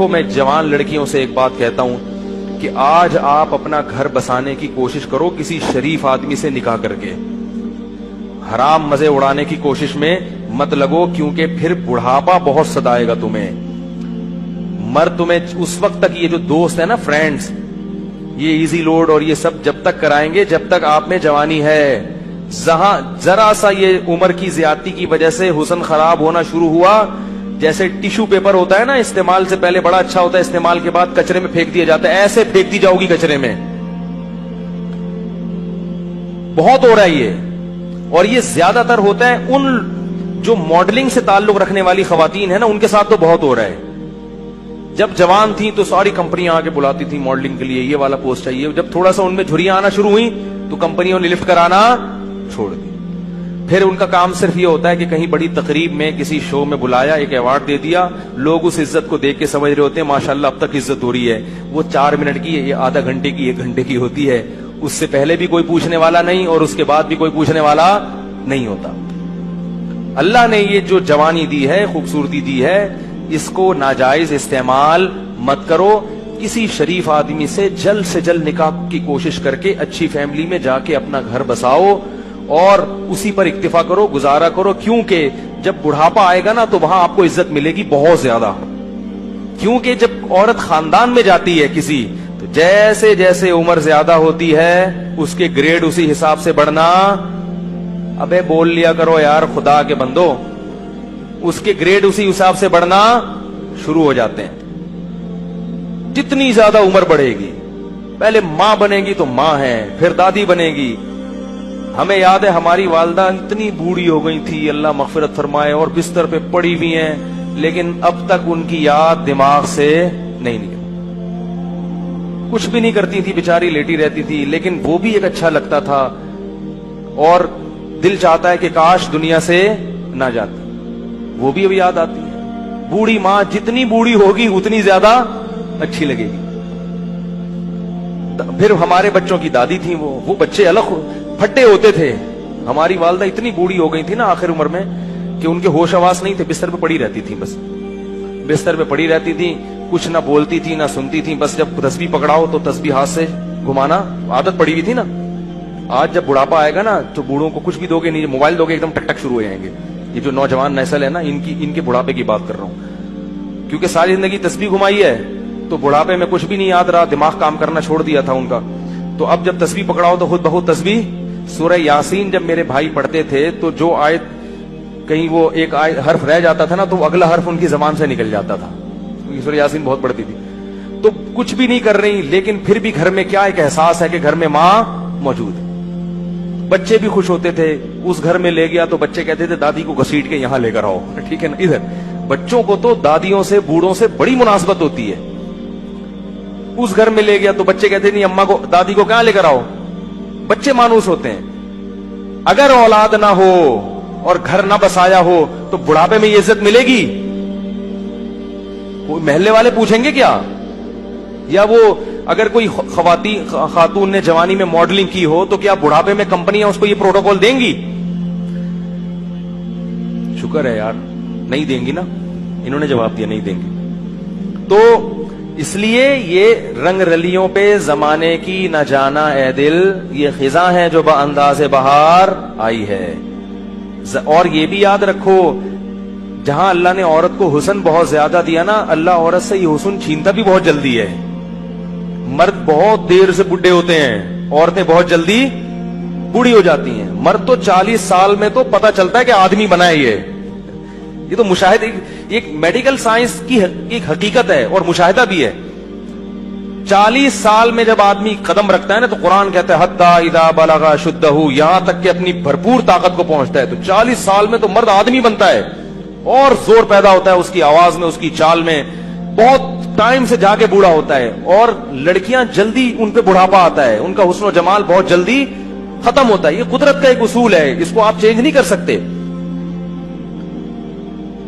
دیکھو میں جوان لڑکیوں سے ایک بات کہتا ہوں کہ آج آپ اپنا گھر بسانے کی کوشش کرو کسی شریف آدمی سے نکاح کر کے، حرام مزے اڑانے کی کوشش میں مت لگو، کیونکہ پھر بڑھاپا بہت ستائے گا تمہیں۔ مرد تمہیں اس وقت تک، یہ جو دوست ہے نا فرینڈز، یہ ایزی لوڈ اور یہ سب جب تک کرائیں گے جب تک آپ میں جوانی ہے۔ جہاں ذرا سا یہ عمر کی زیادتی کی وجہ سے حسن خراب ہونا شروع ہوا، جیسے ٹیشو پیپر ہوتا ہے نا، استعمال سے پہلے بڑا اچھا ہوتا ہے، استعمال کے بعد کچرے میں پھینک دیا جاتا ہے، ایسے پھینکتی جاؤ گی کچرے میں۔ بہت ہو رہا ہے یہ، اور یہ زیادہ تر ہوتا ہے ان جو ماڈلنگ سے تعلق رکھنے والی خواتین ہیں نا، ان کے ساتھ تو بہت ہو رہا ہے۔ جب جوان تھیں تو ساری کمپنیاں آ کے بلاتی تھیں ماڈلنگ کے لیے، یہ والا پوسٹ چاہیے، جب تھوڑا سا ان میں جھریاں آنا شروع ہوئی تو کمپنیوں نے لفٹ کرانا چھوڑ دی۔ پھر ان کا کام صرف یہ ہوتا ہے کہ کہیں بڑی تقریب میں کسی شو میں بلایا، ایک ایوارڈ دے دیا، لوگ اس عزت کو دیکھ کے سمجھ رہے ہوتے ہیں ماشاءاللہ اب تک عزت ہو رہی ہے۔ وہ 4 منٹ کی، یہ آدھا گھنٹے کی، 1 گھنٹے کی ہوتی ہے، اس سے پہلے بھی کوئی پوچھنے والا نہیں اور اس کے بعد بھی کوئی پوچھنے والا نہیں ہوتا۔ اللہ نے یہ جو جوانی دی ہے، خوبصورتی دی ہے، اس کو ناجائز استعمال مت کرو۔ کسی شریف آدمی سے جلد نکاح کی کوشش کر کے اچھی فیملی میں جا کے اپنا گھر بساؤ اور اسی پر اکتفا کرو، گزارا کرو، کیونکہ جب بڑھاپا آئے گا نا تو وہاں آپ کو عزت ملے گی بہت زیادہ۔ کیونکہ جب عورت خاندان میں جاتی ہے کسی، تو جیسے جیسے عمر زیادہ ہوتی ہے اس کے گریڈ اسی حساب سے بڑھنا، ابے بول لیا کرو یار خدا کے بندو، اس کے گریڈ اسی حساب سے بڑھنا شروع ہو جاتے ہیں۔ جتنی زیادہ عمر بڑھے گی، پہلے ماں بنے گی تو ماں ہے، پھر دادی بنے گی۔ ہمیں یاد ہے ہماری والدہ اتنی بوڑھی ہو گئی تھی، اللہ مغفرت فرمائے، اور بستر پہ پڑی ہوئی ہیں، لیکن اب تک ان کی یاد دماغ سے نہیں نکلی۔ کچھ بھی نہیں کرتی تھی بیچاری، لیٹی رہتی تھی، لیکن وہ بھی ایک اچھا لگتا تھا، اور دل چاہتا ہے کہ کاش دنیا سے نہ جاتی۔ وہ بھی اب یاد آتی ہے۔ بوڑھی ماں جتنی بوڑھی ہوگی اتنی زیادہ اچھی لگے گی۔ پھر ہمارے بچوں کی دادی تھی، وہ بچے الگ پھٹے ہوتے تھے۔ ہماری والدہ اتنی بوڑھی ہو گئی تھی نا آخر عمر میں کہ ان کے ہوش حواس نہیں تھے، بستر پہ پڑی رہتی تھی، بس بستر پہ پڑی رہتی تھی، کچھ نہ بولتی تھی نہ سنتی تھی، بس جب تسبیح پکڑاؤ تو تسبیح ہاتھ سے گھمانا عادت پڑی ہوئی تھی نا۔ آج جب بڑھاپا آئے گا نا تو بوڑھوں کو کچھ بھی دو گے نہیں، موبائل دو گے ایک دم ٹک ٹک شروع ہو جائیں گے۔ یہ جو نوجوان نسل ہے نا، ان کے بڑھاپے کی بات کر رہا ہوں، کیونکہ ساری زندگی تسبیح گھمائی ہے تو بڑھاپے میں کچھ بھی نہیں یاد رہا، دماغ کام کرنا چھوڑ دیا تھا ان کا۔ تو اب جب تسبیح پکڑاؤ تو خود بخود تسبیح۔ سورہ یاسین جب میرے بھائی پڑھتے تھے تو جو آیت کہیں وہ ایک حرف رہ جاتا تھا نا تو اگلا حرف ان کی زبان سے نکل جاتا تھا، کیونکہ سورہ یاسین بہت پڑھتی تھی۔ تو کچھ بھی نہیں کر رہی، لیکن پھر بھی گھر میں کیا ایک احساس ہے کہ گھر میں ماں موجود ہے۔ بچے بھی خوش ہوتے تھے، اس گھر میں لے گیا تو بچے کہتے تھے دادی کو گھسیٹ کے یہاں لے کر آؤ، ٹھیک ہے نا۔ ادھر بچوں کو تو دادیوں سے، بوڑھوں سے بڑی مناسبت ہوتی ہے۔ اس گھر میں لے گیا تو بچے کہتے نہیں اماں کو، دادی کو کہاں لے کر آؤ، بچے مانوس ہوتے ہیں۔ اگر اولاد نہ ہو اور گھر نہ بسایا ہو تو بڑھاپے میں یہ عزت ملے گی؟ محلے والے پوچھیں گے کیا؟ یا وہ اگر کوئی خاتون نے جوانی میں ماڈلنگ کی ہو تو کیا بڑھاپے میں کمپنیاں اس کو یہ پروٹوکول دیں گی؟ شکر ہے یار نہیں دیں گی نا، انہوں نے جواب دیا نہیں دیں گی۔ تو اس لیے یہ رنگ رلیوں پہ زمانے کی نہ جانا اے دل، یہ خزاں ہے جو بانداز بہار آئی ہے۔ اور یہ بھی یاد رکھو، جہاں اللہ نے عورت کو حسن بہت زیادہ دیا نا، اللہ عورت سے یہ حسن چھینتا بھی بہت جلدی ہے۔ مرد بہت دیر سے بڈھے ہوتے ہیں، عورتیں بہت جلدی بوڑھی ہو جاتی ہیں۔ مرد تو 40 سال میں تو پتہ چلتا ہے کہ آدمی بنا ہے یہ تو مشاہدہ، ایک میڈیکل سائنس کی ایک حقیقت ہے اور مشاہدہ بھی ہے۔ 40 سال میں جب آدمی قدم رکھتا ہے نا تو قرآن کہتا ہے حتی اذا بلغ شدہ، یہاں تک کہ اپنی بھرپور طاقت کو پہنچتا ہے۔ تو 40 سال میں تو مرد آدمی بنتا ہے اور زور پیدا ہوتا ہے اس کی آواز میں، اس کی چال میں، بہت ٹائم سے جا کے بوڑھا ہوتا ہے۔ اور لڑکیاں جلدی ان پہ بڑھاپا آتا ہے، ان کا حسن و جمال بہت جلدی ختم ہوتا ہے۔ یہ قدرت کا ایک اصول ہے، اس کو آپ چینج نہیں کر سکتے۔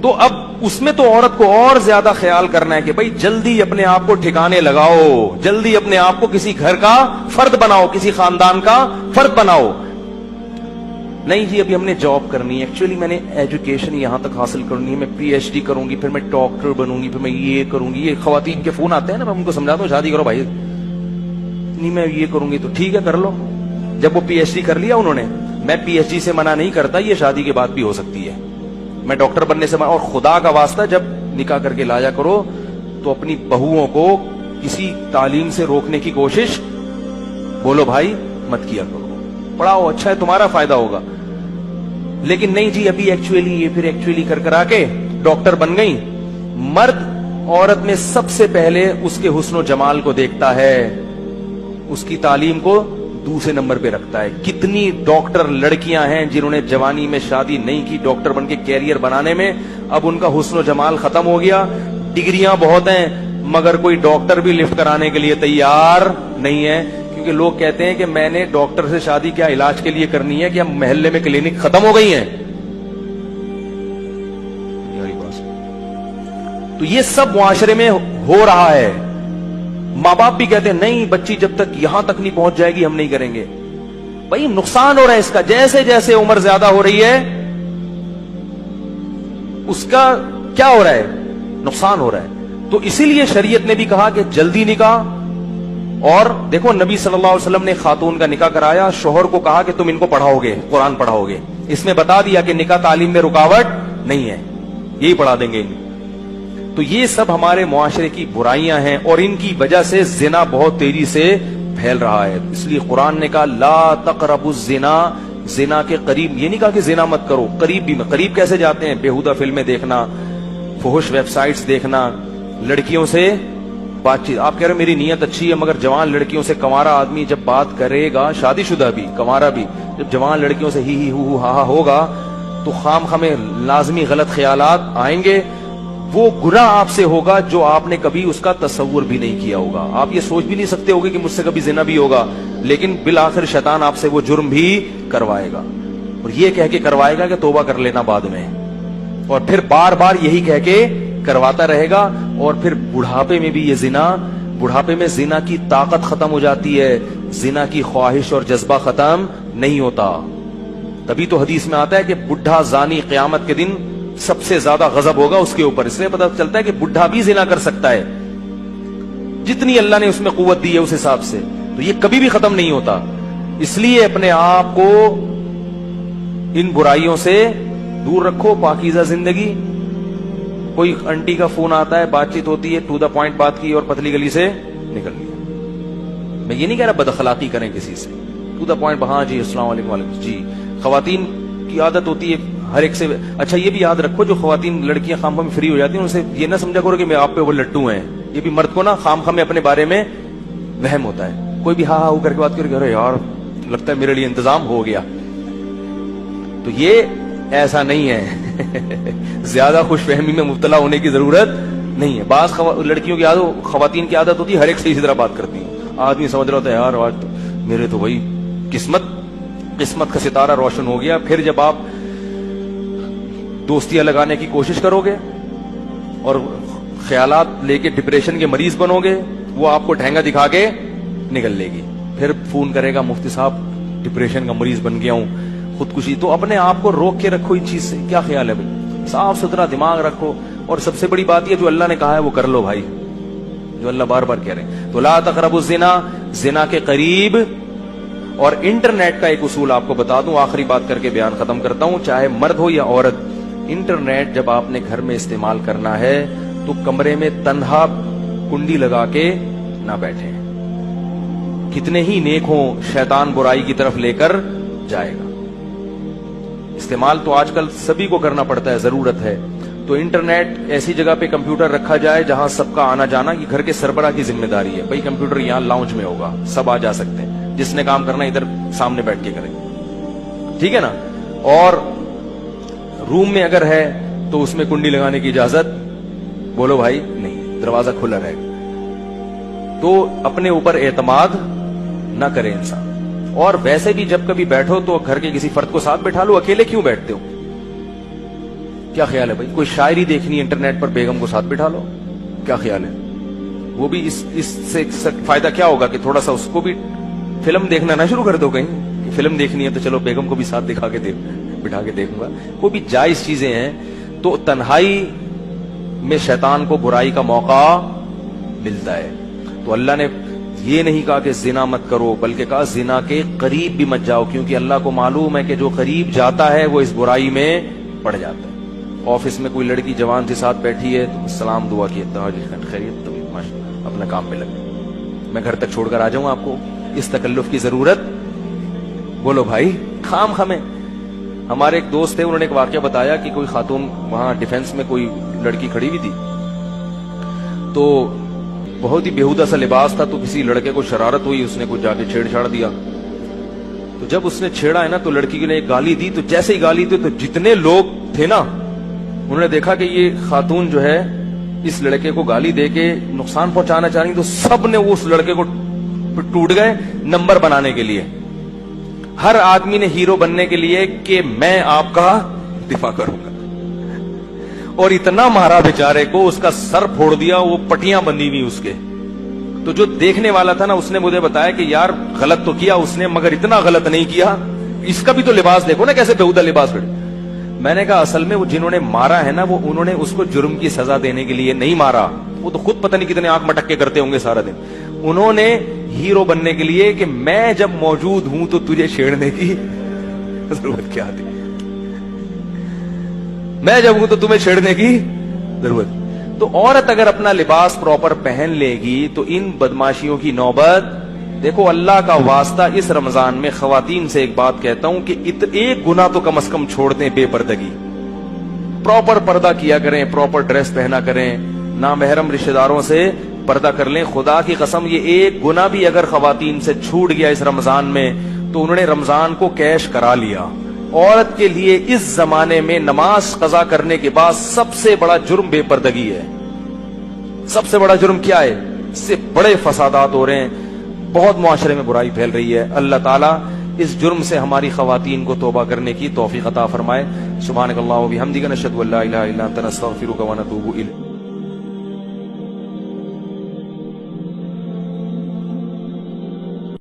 تو اب اس میں تو عورت کو اور زیادہ خیال کرنا ہے کہ بھائی جلدی اپنے آپ کو ٹھکانے لگاؤ، جلدی اپنے آپ کو کسی گھر کا فرد بناؤ، کسی خاندان کا فرد بناؤ۔ नहीं जी अभी हमने जॉब करनी है, एक्चुअली मैंने एजुकेशन यहाँ तक हासिल करनी है, मैं पीएचडी करूंगी, फिर मैं डॉक्टर बनूंगी, फिर मैं ये करूंगी। ये खवातीन के फोन आते हैं ना, मैं उनको समझाता हूँ शादी करो भाई, नहीं मैं ये करूंगी, तो ठीक है कर लो। जब वो पीएचडी कर लिया उन्होंने, मैं पीएचडी से मना नहीं करता, ये शादी के बाद भी हो सकती है, मैं डॉक्टर बनने से मना। और खुदा का वास्ता जब निकाह करके लाया करो तो अपनी बहुओं को किसी तालीम से रोकने की कोशिश बोलो भाई मत किया करो, पढ़ाओ, अच्छा है तुम्हारा फायदा होगा। लेकिन नहीं जी अभी एक्चुअली ये, फिर एक्चुअली कर करा के डॉक्टर बन गई। मर्द औरत में सबसे पहले उसके हुस्न जमाल को देखता है, उसकी तालीम को दूसरे नंबर पे रखता है। कितनी डॉक्टर लड़कियां हैं जिन्होंने जवानी में शादी नहीं की, डॉक्टर बन के कैरियर बनाने में, अब उनका हुस्न जमाल खत्म हो गया। डिग्रियां बहुत हैं मगर कोई डॉक्टर भी लिफ्ट कराने के लिए तैयार नहीं है, क्योंकि लोग कहते हैं कि मैंने डॉक्टर से शादी क्या इलाज के लिए करनी है, कि हम मोहल्ले में क्लिनिक खत्म हो गई हैं। तो ये सब मुआशरे में हो रहा है। माँ बाप भी कहते हैं नहीं बच्ची जब तक यहां तक नहीं पहुंच जाएगी हम नहीं करेंगे। भाई नुकसान हो रहा है इसका, जैसे जैसे उम्र ज्यादा हो रही है उसका क्या हो रहा है, नुकसान हो रहा है। तो इसीलिए शरीयत ने भी कहा कि जल्दी निकाह। और देखो नबी सल्लल्लाहु अलैहि वसल्लम ने खातून का निकाह कराया, शोहर को कहा कि तुम इनको पढ़ाओगे, कुरान पढ़ाओगे। इसमें बता दिया कि निकाह तालीम में रुकावट नहीं है, यही पढ़ा देंगे। तो ये सब हमारे मुआशरे की बुराइयां हैं और इनकी वजह से जिना बहुत तेजी से फैल रहा है। इसलिए कुरान ने कहा ला तक़रबुज़ ज़िना, जिना के करीब, ये नहीं कहा कि जिना मत करो, करीब भी मत। करीब कैसे जाते हैं, बेहुदा फिल्में देखना, फुहुश वेबसाइट्स देखना, लड़कियों से बातचीत। आप कह रहे हो मेरी नीयत अच्छी है, मगर जवान लड़कियों से कंवारा आदमी जब बात करेगा, शादीशुदा भी कंवारा भी, जब जवान लड़कियों से ही हु हा होगा तो खाम हमें लाजमी गलत ख्यालात आएंगे। वो गुनाह आपसे होगा जो आपने कभी उसका तसव्वुर भी नहीं किया होगा। आप ये सोच भी नहीं सकते होगे कि मुझसे कभी जिना भी होगा, लेकिन बिल आखिर शैतान आपसे वो जुर्म भी करवाएगा, और ये कह के करवाएगा कि तौबा कर लेना बाद में, और फिर बार बार यही कह के करवाता रहेगा। और फिर बुढ़ापे में भी ये जिना, बुढ़ापे में जिना की ताकत खत्म हो जाती है, जिना की ख्वाहिश और जज्बा खत्म नहीं होता। तभी तो हदीस में आता है कि बुढ़ा जानी क़यामत के दिन सबसे ज्यादा गजब होगा उसके ऊपर। इसलिए पता चलता है कि बुढ़ा भी जिना कर सकता है, जितनी अल्लाह ने उसमें कुव्वत दी है उस हिसाब से। तो ये कभी भी खत्म नहीं होता। इसलिए अपने आप को इन बुराइयों से दूर रखो, पाकीज़ा जिंदगी। कोई आंटी का फोन आता है, बातचीत होती है, टू द पॉइंट बात की और पतली गली से निकल लिया। मैं ये नहीं कह रहा बदअखलाकी करें किसी से, टू द पॉइंट, हाँ जी अस्सलाम वालेकुम जी। खवातीन की आदत होती है हर एक से। अच्छा ये भी याद रखो, जो खवातीन लड़कियां खामखा में फ्री हो जाती हैं उनसे ये ना समझा करो कि मैं आप पे वो लट्टू हैं। ये भी मर्द को ना खामखा में अपने बारे में वहम होता है। कोई भी हाँ हाँ करके बात करके अरे यार लगता है मेरे लिए इंतजाम हो गया, तो ये ऐसा नहीं है। ज्यादा खुशफहमी में मुब्तला होने की जरूरत नहीं है। बाज लड़कियों की आदत, खवातीन की आदत होती है हर एक से इसी तरह बात करती है। आदमी समझ रहा होता है यार आज तो मेरे तो भाई किस्मत का सितारा रोशन हो गया। फिर जब आप दोस्तियां लगाने की कोशिश करोगे और ख्यालात लेके डिप्रेशन के मरीज बनोगे, वो आपको ठहंगा दिखा के निकल लेगी। फिर फोन करेगा मुफ्ती साहब डिप्रेशन का मरीज बन गया हूं, खुदकुशी। तो अपने आप को रोक के रखो इन चीज से। क्या ख्याल है भाई, साफ सुथरा दिमाग रखो। और सबसे बड़ी बात यह जो अल्लाह ने कहा है वो कर लो भाई, जो अल्लाह बार बार कह रहे हैं। तो ला तक़रबुज़ ज़िना, जिना के करीब। और इंटरनेट का एक उसूल आपको बता दूं, आखिरी बात करके बयान खत्म करता हूं। चाहे मर्द हो या औरत, इंटरनेट जब आपने घर में इस्तेमाल करना है तो कमरे में तन्हा कुंडी लगा के ना बैठे। कितने ही नेक हो, शैतान बुराई की तरफ लेकर जाएगा। इस्तेमाल तो आजकल सभी को करना पड़ता है, जरूरत है। तो इंटरनेट ऐसी जगह पे कंप्यूटर रखा जाए जहां सबका आना जाना, कि घर के सरबरा की जिम्मेदारी है भाई कंप्यूटर यहां लाउंज में होगा, सब आ जा सकते हैं, जिसने काम करना इधर सामने बैठ के करे, ठीक है ना। और रूम में अगर है तो उसमें कुंडी लगाने की इजाजत बोलो भाई नहीं, दरवाजा खुला रहेगा। तो अपने ऊपर एतमाद ना करे इंसान। और वैसे भी जब कभी बैठो तो घर के किसी फर्द को साथ बैठा लो, अकेले क्यों बैठते हो? क्या ख्याल है भाई, कोई शायरी देखनी है इंटरनेट पर, बेगम को साथ बैठा लो, क्या ख्याल है? वो भी इससे फायदा क्या होगा कि थोड़ा सा उसको भी फिल्म देखना ना शुरू कर दो कहीं, कि फिल्म देखनी है तो चलो बेगम को भी साथ बिठा के देखूंगा, वो भी जायज चीजें हैं। तो तन्हाई में शैतान को बुराई का मौका मिलता है। तो अल्लाह ने ये नहीं कहा कि जिना मत करो, बल्कि कहा जिना के करीब भी मत जाओ, क्योंकि अल्लाह को मालूम है कि जो करीब जाता है वो इस बुराई में पड़ जाता है। ऑफिस में कोई लड़की जवान से साथ बैठी है तो सलाम दुआ की खैरियत, तो माशाअल्लाह अपना काम में लगे, मैं घर तक छोड़कर आ जाऊं आपको, इस तकल्लुफ की जरूरत, बोलो भाई खाम खमे। हमारे एक दोस्त थे, उन्होंने एक वाकया बताया कि कोई खातून वहां डिफेंस में कोई लड़की खड़ी हुई थी, तो बहुत ही बेहुदा सा लिबास था, तो किसी लड़के को शरारत हुई, उसने कुछ जाके छेड़छाड़ दिया। तो जब उसने छेड़ा है ना तो लड़की ने एक गाली दी, तो जैसे ही गाली दी तो जितने लोग थे ना उन्होंने देखा कि ये खातून जो है इस लड़के को गाली देके नुकसान पहुंचाना चाह रही, तो सब ने उस लड़के को टूट गए नंबर बनाने के लिए। हर आदमी ने हीरो बनने के लिए कि मैं आपका दिफा करूंगा, और इतना मारा बेचारे को, उसका सर फोड़ दिया, वो पट्टियां बंधी हुई उसके। तो जो देखने वाला था ना उसने मुझे बताया कि यार गलत तो किया उसने, मगर इतना गलत नहीं किया, इसका भी तो लिबास देखो ना कैसे बेहुदा लिबास पड़े। मैंने कहा असल में वो जिन्होंने मारा है ना वो उन्होंने उसको जुर्म की सजा देने के लिए नहीं मारा, वो तो खुद पता नहीं कितने आंख मटक के करते होंगे सारा दिन। उन्होंने हीरो बनने के लिए कि मैं जब मौजूद हूं तो तुझे छेड़ने की जरूरत क्या थी, मैं जब हूं तो तुम्हें छेड़ने की जरूरत। तो औरत अगर अपना लिबास प्रॉपर पहन लेगी तो इन बदमाशियों की नौबत, देखो अल्लाह का वास्ता इस रमजान में खवातीन से एक बात कहता हूं कि एक गुनाह तो कम से कम छोड़ दें, बेपर्दगी। प्रॉपर पर्दा किया करें, प्रॉपर ड्रेस पहना करें, नामहरम रिश्तेदारों से पर्दा कर लें। खुदा की कसम ये एक गुनाह भी अगर खवातीन से छूट गया इस रमजान में तो उन्होंने रमजान को कैश करा लिया। औरत के लिए इस जमाने में नमाज कजा करने के बाद सबसे बड़ा जुर्म बेपर्दगी है। सबसे बड़ा जुर्म क्या है? इससे बड़े फसादात हो रहे हैं, बहुत मुआशरे में बुराई फैल रही है। अल्लाह ताला इस जुर्म से हमारी खवातीन को तौबा करने की तौफीक अता फरमाए। सुब्हानकल्लाह व बिहम्दिका नशहदु अल्ला इलाहा इल्ला अंता नस्तगफिरुका व नतूबु इलैक।